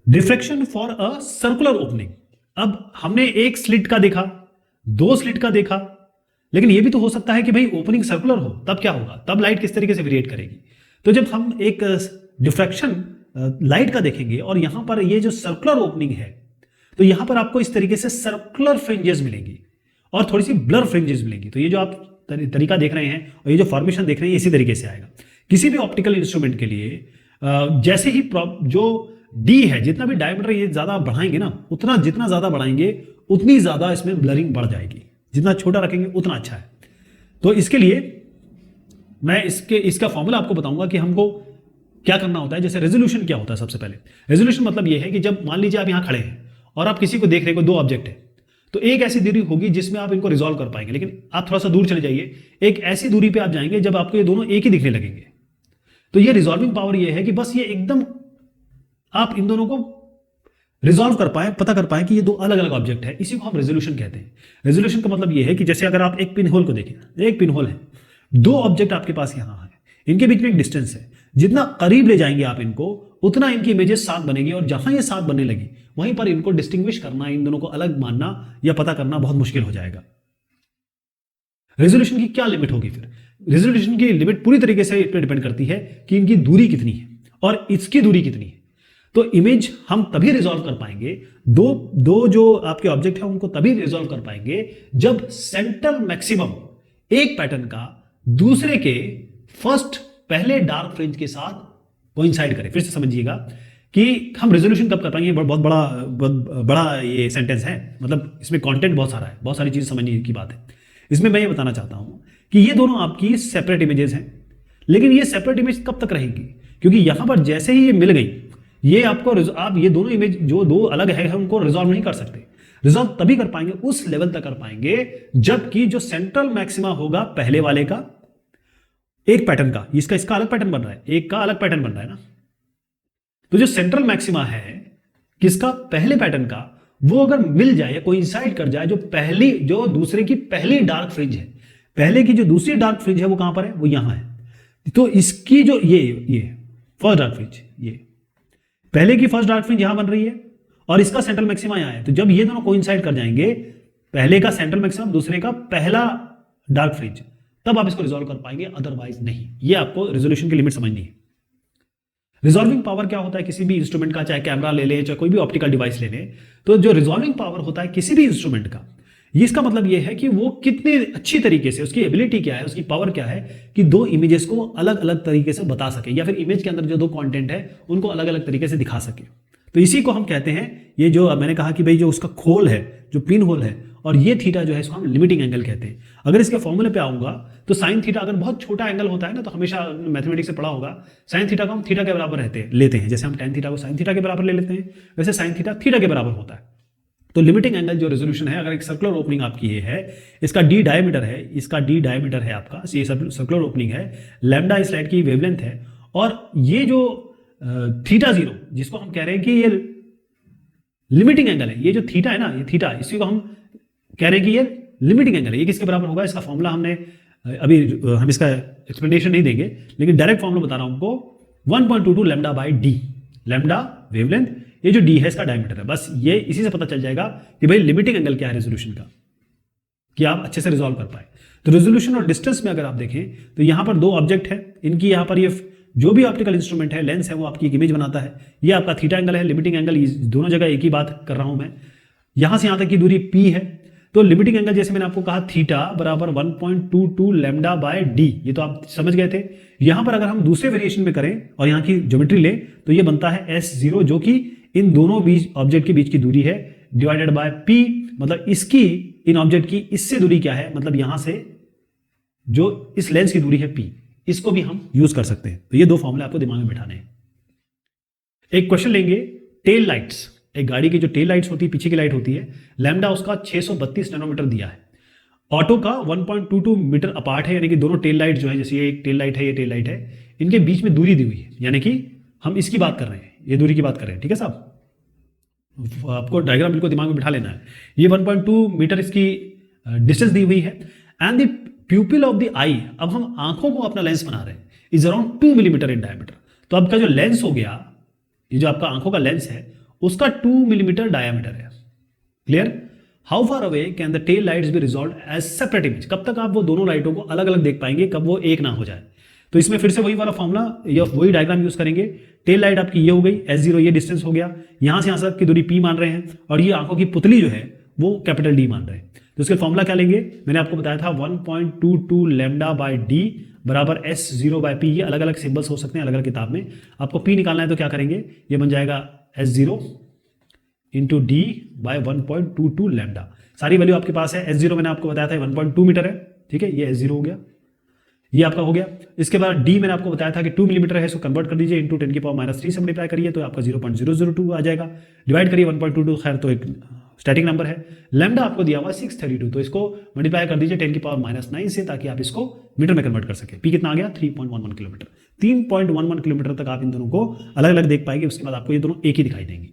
Diffraction for a circular opening. अब हमने एक स्लिट का देखा, दो स्लिट का देखा, लेकिन यह भी तो हो सकता है कि भाई ओपनिंग सर्कुलर हो, तब क्या होगा, तब लाइट किस तरीके से वेरिएट करेगी। तो जब हम एक डिफ्रैक्शन लाइट का देखेंगे और यहां पर ये जो सर्कुलर ओपनिंग है, तो यहां पर आपको इस तरीके से सर्कुलर फ्रिंजेस मिलेंगी और थोड़ी सी ब्लर फ्रिंजेस मिलेंगी। तो ये जो आप तरीका देख रहे हैं और ये जो फॉर्मेशन देख रहे हैं, इसी तरीके से आएगा किसी भी ऑप्टिकल इंस्ट्रूमेंट के लिए। जैसे ही जो डी है, जितना भी डायमीटर ये ज्यादा बढ़ाएंगे ना, उतना जितना ज्यादा बढ़ाएंगे उतनी ज्यादा इसमें ब्लरिंग बढ़ जाएगी, जितना छोटा रखेंगे उतना अच्छा है। तो इसके लिए मैं इसका फॉर्मूला आपको बताऊंगा कि हमको क्या करना होता है। जैसे रेजोल्यूशन क्या होता है, सबसे पहले रेजोल्यूशन मतलब यह है कि जब मान लीजिए आप यहां खड़े हैं और आप किसी को देख रहे हो, दो ऑब्जेक्ट है, तो एक ऐसी दूरी होगी जिसमें आप इनको रिजॉल्व कर पाएंगे। लेकिन आप थोड़ा सा दूर चले जाइए, एक ऐसी दूरी पे आप जाएंगे जब आपको ये दोनों एक ही दिखने लगेंगे। तो ये रिजॉल्विंग पावर ये है कि बस ये एकदम आप इन दोनों को रिजॉल्व कर पाए, पता कर पाए कि ये दो अलग अलग ऑब्जेक्ट है। इसी को हम रेजोल्यूशन कहते हैं। रेजोल्यूशन का मतलब ये है कि जैसे अगर आप एक पिन होल को देखें, एक पिन होल है, दो ऑब्जेक्ट आपके पास यहां है, इनके बीच में एक डिस्टेंस है, जितना करीब ले जाएंगे आप इनको उतना इनकी इमेजेस साथ बनेगी, और जहां ये साथ बनने लगी वहीं पर इनको डिस्टिंग्विश करना, इन दोनों को अलग मानना या पता करना बहुत मुश्किल हो जाएगा। रेजोल्यूशन की क्या लिमिट होगी फिर? रेजोल्यूशन की लिमिट पूरी तरीके से इस पर डिपेंड करती है कि इनकी दूरी कितनी है और इसकी दूरी कितनी है। तो इमेज हम तभी रिजॉल्व कर पाएंगे, दो जो आपके ऑब्जेक्ट है उनको तभी रिजॉल्व कर पाएंगे जब सेंट्रल मैक्सिमम एक पैटर्न का दूसरे के पहले डार्क फ्रिंज के साथ कोइंसाइड करे। फिर से समझिएगा कि हम रेजोल्यूशन कब कर पाएंगे। बहुत बड़ा ये सेंटेंस है, मतलब इसमें कंटेंट बहुत सारा है, बहुत सारी चीज समझने की बात है। इसमें मैं ये बताना चाहता हूं कि ये दोनों आपकी सेपरेट इमेजेस हैं, लेकिन ये सेपरेट इमेज कब तक रहेंगी? क्योंकि यहां पर जैसे ही ये मिल गई, ये आपको आप ये दोनों इमेज जो दो अलग है उनको रिजॉल्व नहीं कर सकते। रिजॉल्व तभी कर पाएंगे, उस लेवल तक कर पाएंगे जबकि जो सेंट्रल मैक्सिमा होगा पहले वाले का, एक पैटर्न का, इसका अलग पैटर्न बन रहा है, एक का अलग पैटर्न बन रहा है ना, तो जो सेंट्रल मैक्सिमा है किसका, पहले पैटर्न का, वो अगर मिल जाए या कोइंसाइड कर जाए जो दूसरे की पहली डार्क फ्रिंज है, पहले की जो दूसरी डार्क फ्रिंज है वो कहां पर है, वो यहां है। तो इसकी जो ये फर्स्ट डार्क फ्रिंज, ये पहले की फर्स्ट डार्क फ्रिंज यहां बन रही है और इसका सेंट्रल मैक्सिमा यहां है। तो जब ये दोनों कोइंसाइड कर जाएंगे, पहले का सेंट्रल मैक्सिमम, दूसरे का पहला डार्क फ्रिंज, तब आप इसको रिजॉल्व कर पाएंगे, अदरवाइज नहीं। ये आपको रेजोल्यूशन की लिमिट समझनी है। रिजॉल्विंग पावर क्या होता है किसी भी इंस्ट्रूमेंट का, चाहे कैमरा ले ले, चाहे कोई भी ऑप्टिकल डिवाइस ले ले, तो जो रिजॉल्विंग पावर होता है किसी भी इंस्ट्रूमेंट का, ये इसका मतलब ये है कि वो कितने अच्छी तरीके से, उसकी एबिलिटी क्या है, उसकी पावर क्या है कि दो इमेजेस को अलग अलग तरीके से बता सके, या फिर इमेज के अंदर जो दो कंटेंट है उनको अलग अलग तरीके से दिखा सके। तो इसी को हम कहते हैं, ये जो मैंने कहा कि भाई जो उसका खोल है, जो पिन होल है, और ये थीटा जो है इसको हम लिमिटिंग एंगल कहते हैं। अगर इसके फॉर्मूले पे आऊंगा तो साइन थीटा अगर बहुत छोटा एंगल होता है ना, तो हमेशा मैथमेटिक्स से पढ़ा होगा, साइन थीटा को हम थीटा के बराबर लेते हैं। जैसे हम टेन थीटा को साइन थीटा के बराबर ले लेते हैं, वैसे साइन थीटा थीटा के बराबर होता है। तो लिमिटिंग एंगल जो रेजोल्यूशन है, अगर एक सर्कुलर ओपनिंग आपकी ये है, इसका डी डायमीटर है, आपका ये सर्कुलर ओपनिंग है, लैम्डा इस लाइट की वेवलेंथ है, और ये जो थीटा जीरो जिसको हम कह रहे हैं कि ये लिमिटिंग एंगल है, ये जो थीटा है ना, ये थीटा, इसी को हम कह रहे हैं कि ये लिमिटिंग एंगल है। ये किसके बराबर होगा? इसका फॉर्मूला हमने अभी, हम इसका एक्सप्लेनेशन नहीं देंगे, लेकिन डायरेक्ट फॉर्मूला बता रहा हूं आपको, 1.22 lambda by D. Lambda wavelength, ये जो डी है इसका डायमीटर है। बस ये इसी से पता चल जाएगा कि भाई लिमिटिंग एंगल क्या है रेजोल्यूशन का, कि आप अच्छे से रिजॉल्व कर पाए। तो रेजोल्यूशन और डिस्टेंस में अगर आप देखें तो यहां पर दो ऑब्जेक्ट है, इनकी यहां पर ये जो भी ऑप्टिकल इंस्ट्रूमेंट है, लेंस है, वो आपकी एक इमेज बनाता है। ये आपका थीटा एंगल है, लिमिटिंग एंगल, दोनों जगह एक ही बात कर रहा हूं मैं। यहां से यहां तक की दूरी पी है, तो लिमिटिंग एंगल जैसे मैंने आपको कहा थीटा बराबर 1.22 लैम्डा बाय डी, ये तो आप समझ गए थे। यहां पर अगर हम दूसरे वेरिएशन में करें और यहां की ज्योमेट्री ले तो ये बनता है S0, जो कि इन दोनों बीच ऑब्जेक्ट के बीच की दूरी है, डिवाइडेड बाय P, मतलब इसकी इन ऑब्जेक्ट की इससे दूरी क्या है, मतलब यहां से जो इस लेंस की दूरी है P, इसको भी हम यूज कर सकते हैं। तो ये दो फॉर्मूले आपको दिमाग में बिठाने हैं। एक क्वेश्चन लेंगे, टेल लाइट्स, एक गाड़ी की जो टेल लाइट्स होती है, पीछे की लाइट होती है, लैम्डा उसका 632 नैनोमीटर दिया है। ऑटो का 1.22 मीटर अपार्ट है, यानी कि दोनों टेल लाइट जो है, जैसे ये एक टेल लाइट है, ये टेल लाइट है, इनके बीच में दूरी दी हुई है, यानी कि हम इसकी बात कर रहे हैं, ये दूरी की बात कर रहे हैं। ठीक है साहब, आपको डायग्राम बिल्कुल दिमाग में बिठा लेना है। ये 1.2 मीटर इसकी डिस्टेंस दी हुई है, and the pupil of the eye, अब हम आंखों को अपना लेंस बना रहे हैं, is around 2 millimetre in diameter. तो आपका जो लेंस हो गया, ये जो आपका आंखों का लेंस है, उसका 2 मिलीमीटर डायमीटर है। Clear? How far away can the tail lights be resolve as separate image? कब तक आप वो दोनों लाइटों को अलग अलग देख पाएंगे, कब वो एक ना हो जाए? तो इसमें फिर से वही वाला फॉर्मूला या वही डायग्राम यूज करेंगे। टेल लाइट आपकी ये हो गई, S0 ये डिस्टेंस हो गया, यहां से यहां तक की दूरी P मान रहे हैं, और ये आंखों की पुतली जो है वो कैपिटल D मान रहे हैं। तो इसके फॉर्मूला क्या लेंगे? मैंने आपको बताया था 1.22 लैम्डा बाय डी बराबर S0 बाय P। ये अलग अलग सिंबल्स हो सकते हैं अलग अलग किताब में। आपको P निकालना है तो क्या करेंगे, ये बन जाएगा S0 into D by 1.22 lambda. सारी वैल्यू आपके पास है। S0 मैंने आपको बताया था 1.2 मीटर है, ठीक है, ये S0 हो गया, ये आपका हो गया। इसके बाद D मैंने आपको बताया था कि 2 मिलीमीटर है, इसको कन्वर्ट कर दीजिए, इंटू 10 की पावर -3 से मल्टीप्लाई करिए तो आपका 0.002 आ जाएगा। डिवाइड करिए 1.22, खैर तो एक स्टैटिक नंबर है। लैम्डा आपको दिया हुआ 632, तो इसको मल्टीप्लाई कर दीजिए 10 की पावर -9 से, ताकि आप इसको मीटर में कन्वर्ट कर सके। P कितना आ गया? 3.11 किलोमीटर। 3.11 किलोमीटर तक आप इन दोनों को अलग अलग देख पाएंगे, उसके बाद आपको ये दोनों एक ही दिखाई देंगे।